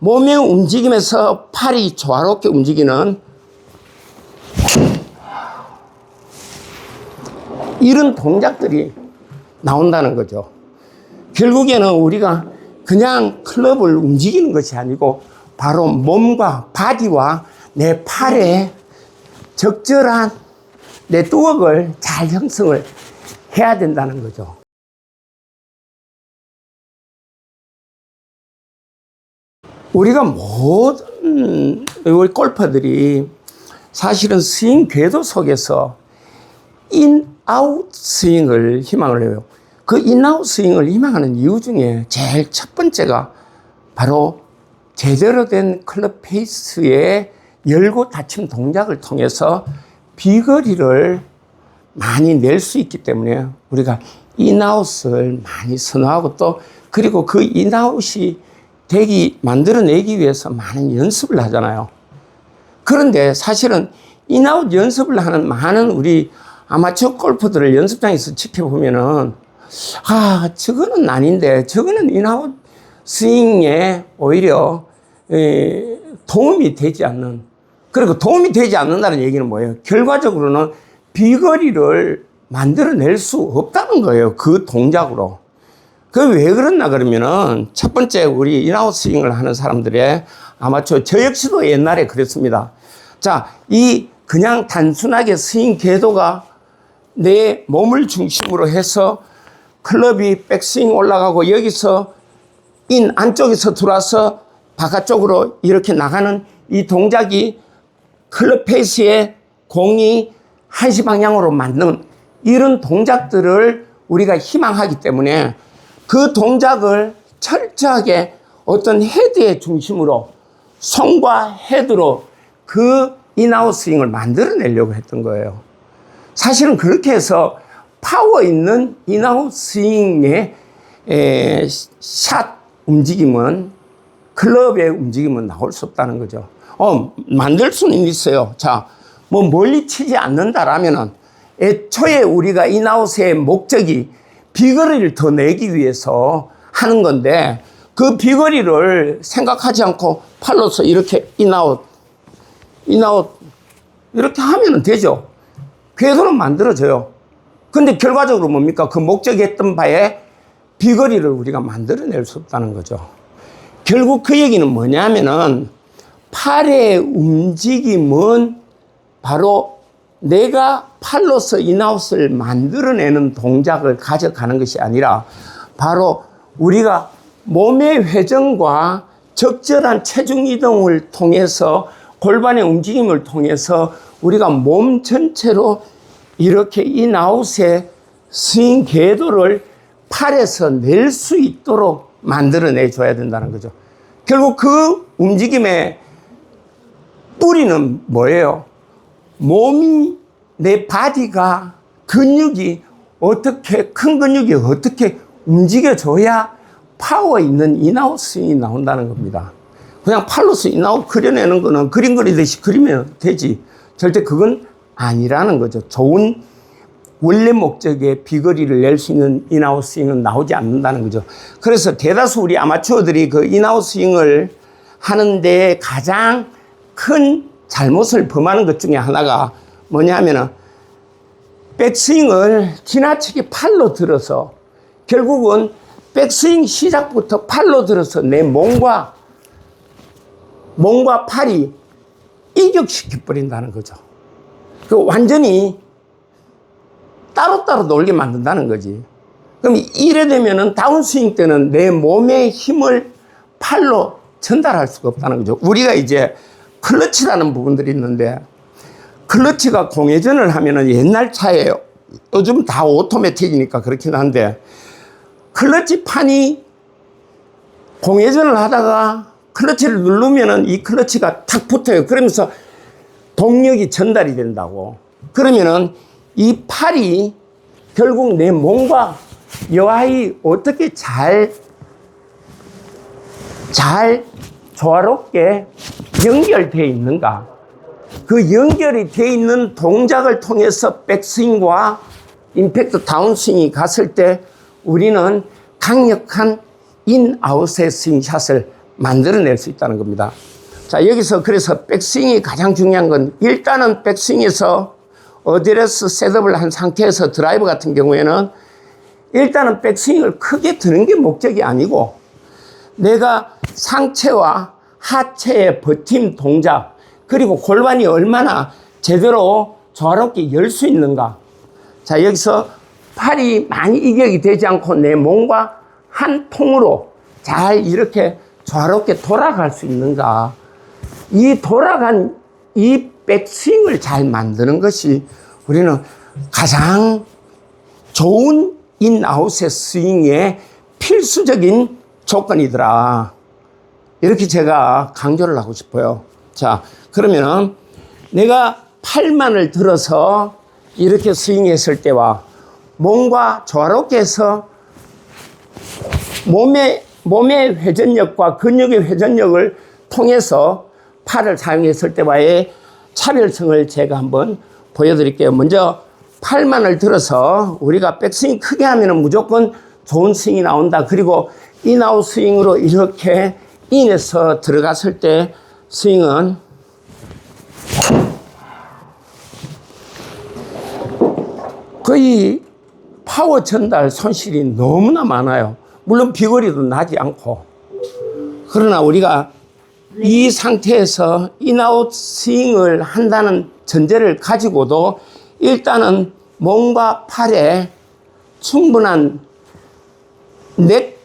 몸의 움직임에서 팔이 조화롭게 움직이는 이런 동작들이 나온다는 거죠. 결국에는 우리가 그냥 클럽을 움직이는 것이 아니고 바로 몸과 바디와 내 팔에 적절한 네트워크를 잘 형성을 해야 된다는 거죠. 우리가 모든 우리 골퍼들이 사실은 스윙 궤도 속에서 인, 아웃 스윙을 희망을 해요. 그 인, 아웃 스윙을 희망하는 이유 중에 제일 첫 번째가 바로 제대로 된 클럽 페이스의 열고 닫힘 동작을 통해서 비거리를 많이 낼 수 있기 때문에 우리가 인아웃을 많이 선호하고 또 그리고 그 인아웃이 만들어내기 위해서 많은 연습을 하잖아요. 그런데 사실은 인아웃 연습을 하는 많은 우리 아마추어 골퍼들을 연습장에서 지켜보면은 저거는 아닌데 저거는 인아웃 스윙에 오히려 도움이 되지 않는, 그리고 도움이 되지 않는다는 얘기는 뭐예요? 결과적으로는 비거리를 만들어낼 수 없다는 거예요. 그 동작으로. 그 왜 그렇나 그러면은 첫 번째 우리 인아웃 스윙을 하는 사람들의 아마추어, 저 역시도 옛날에 그랬습니다. 자, 이 그냥 단순하게 스윙 궤도가 내 몸을 중심으로 해서 클럽이 백스윙 올라가고 여기서 안쪽에서 들어와서 바깥쪽으로 이렇게 나가는 이 동작이 클럽 페이스에 공이 한시 방향으로 맞는 이런 동작들을 우리가 희망하기 때문에 그 동작을 철저하게 어떤 헤드의 중심으로 손과 헤드로 그 인아웃 스윙을 만들어내려고 했던 거예요. 사실은 그렇게 해서 파워 있는 인아웃 스윙의 샷 움직임은, 클럽의 움직임은 나올 수 없다는 거죠. 만들 수는 있어요. 자, 뭐 멀리 치지 않는다라면은 애초에 우리가 인아웃의 목적이 비거리를 더 내기 위해서 하는 건데 그 비거리를 생각하지 않고 팔로서 이렇게 인아웃 이렇게 하면 되죠. 궤도는 만들어져요. 근데 결과적으로 뭡니까? 그 목적이 했던 바에 비거리를 우리가 만들어낼 수 없다는 거죠. 결국 그 얘기는 뭐냐면은 팔의 움직임은 바로 내가 팔로서 인아웃을 만들어내는 동작을 가져가는 것이 아니라 바로 우리가 몸의 회전과 적절한 체중 이동을 통해서 골반의 움직임을 통해서 우리가 몸 전체로 이렇게 인아웃의 스윙 궤도를 팔에서 낼 수 있도록 만들어내 줘야 된다는 거죠. 결국 그 움직임의 뿌리는 뭐예요? 몸이, 내 바디가, 근육이 어떻게, 큰 근육이 어떻게 움직여줘야 파워 있는 인아웃 스윙이 나온다는 겁니다. 그냥 팔로서 인아웃 그려내는 거는 그림 그리듯이 그리면 되지. 절대 그건 아니라는 거죠. 좋은 원래 목적의 비거리를 낼 수 있는 인아웃 스윙은 나오지 않는다는 거죠. 그래서 대다수 우리 아마추어들이 그 인아웃 스윙을 하는데 가장 큰 잘못을 범하는 것 중에 하나가 뭐냐 하면은 백스윙을 지나치게 팔로 들어서 결국은 백스윙 시작부터 팔로 들어서 내 몸과 팔이 이격시켜버린다는 거죠. 그 완전히 따로따로 놀게 만든다는 거지. 그럼 이래 되면은 다운스윙 때는 내 몸의 힘을 팔로 전달할 수가 없다는 거죠. 우리가 이제 클러치라는 부분들이 있는데 클러치가 공회전을 하면은 옛날 차예요. 요즘 다 오토매틱이니까 그렇긴 한데 클러치 판이 공회전을 하다가 클러치를 누르면은 이 클러치가 탁 붙어요. 그러면서 동력이 전달이 된다고. 그러면은 이 팔이 결국 내 몸과 여하이 어떻게 잘 조화롭게 연결되어 있는가. 그 연결이 되어 있는 동작을 통해서 백스윙과 임팩트 다운스윙이 갔을 때 우리는 강력한 인아웃의 스윙샷을 만들어낼 수 있다는 겁니다. 자, 여기서 그래서 백스윙이 가장 중요한 건 일단은 백스윙에서 어드레스 셋업을 한 상태에서 드라이버 같은 경우에는 일단은 백스윙을 크게 드는 게 목적이 아니고 내가 상체와 하체의 버팀 동작 그리고 골반이 얼마나 제대로 조화롭게 열 수 있는가. 자, 여기서 팔이 많이 이격이 되지 않고 내 몸과 한 통으로 잘 이렇게 조화롭게 돌아갈 수 있는가. 이 돌아간 이 백스윙을 잘 만드는 것이 우리는 가장 좋은 인아웃의 스윙의 필수적인 조건이더라. 이렇게 제가 강조를 하고 싶어요. 자, 그러면은 내가 팔만을 들어서 이렇게 스윙했을 때와 몸과 조화롭게 해서 몸의 회전력과 근육의 회전력을 통해서 팔을 사용했을 때와의 차별성을 제가 한번 보여드릴게요. 먼저 팔만을 들어서 우리가 백스윙 크게 하면 무조건 좋은 스윙이 나온다. 그리고 인아웃 스윙으로 이렇게 인에서 들어갔을 때 스윙은 거의 파워 전달 손실이 너무나 많아요. 물론 비거리도 나지 않고. 그러나 우리가 이 상태에서 인아웃 스윙을 한다는 전제를 가지고도 일단은 몸과 팔에 충분한 넥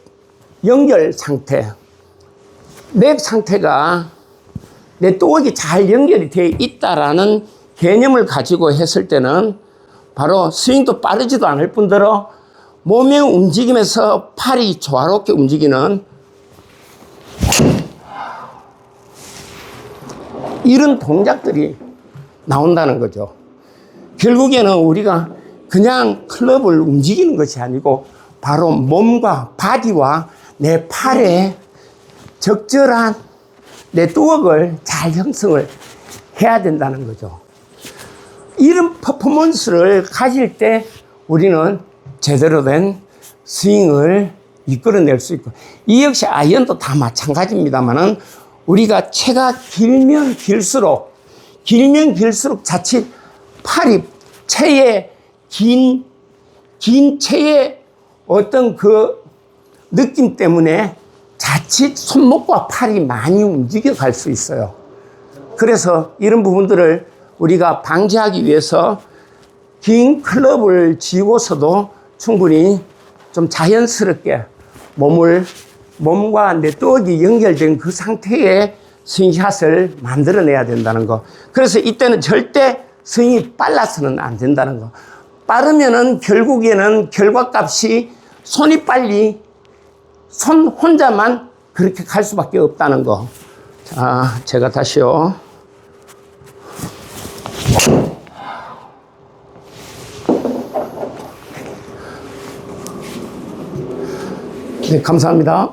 연결 상태, 넥 상태가 내 또억이 잘 연결이 되어 있다라는 개념을 가지고 했을 때는 바로 스윙도 빠르지도 않을 뿐더러 몸의 움직임에서 팔이 조화롭게 움직이는 이런 동작들이 나온다는 거죠. 결국에는 우리가 그냥 클럽을 움직이는 것이 아니고 바로 몸과 바디와 내 팔에 적절한 네트워크를 잘 형성을 해야 된다는 거죠. 이런 퍼포먼스를 가질 때 우리는 제대로 된 스윙을 이끌어낼 수 있고, 이 역시 아이언도 다 마찬가지입니다만은 우리가 채가 길면 길수록 자칫 팔이 채의 긴 채의 어떤 그 느낌 때문에 자칫 손목과 팔이 많이 움직여 갈 수 있어요. 그래서 이런 부분들을 우리가 방지하기 위해서 긴 클럽을 쥐고서도 충분히 좀 자연스럽게 몸과 네트워크가 연결된 그 상태의 스윙샷을 만들어내야 된다는 거. 그래서 이때는 절대 스윙이 빨라서는 안 된다는 거. 빠르면은 결국에는 결과값이 손이 빨리 손 혼자만 그렇게 갈 수밖에 없다는 거. 자, 제가 다시요. 네, 감사합니다.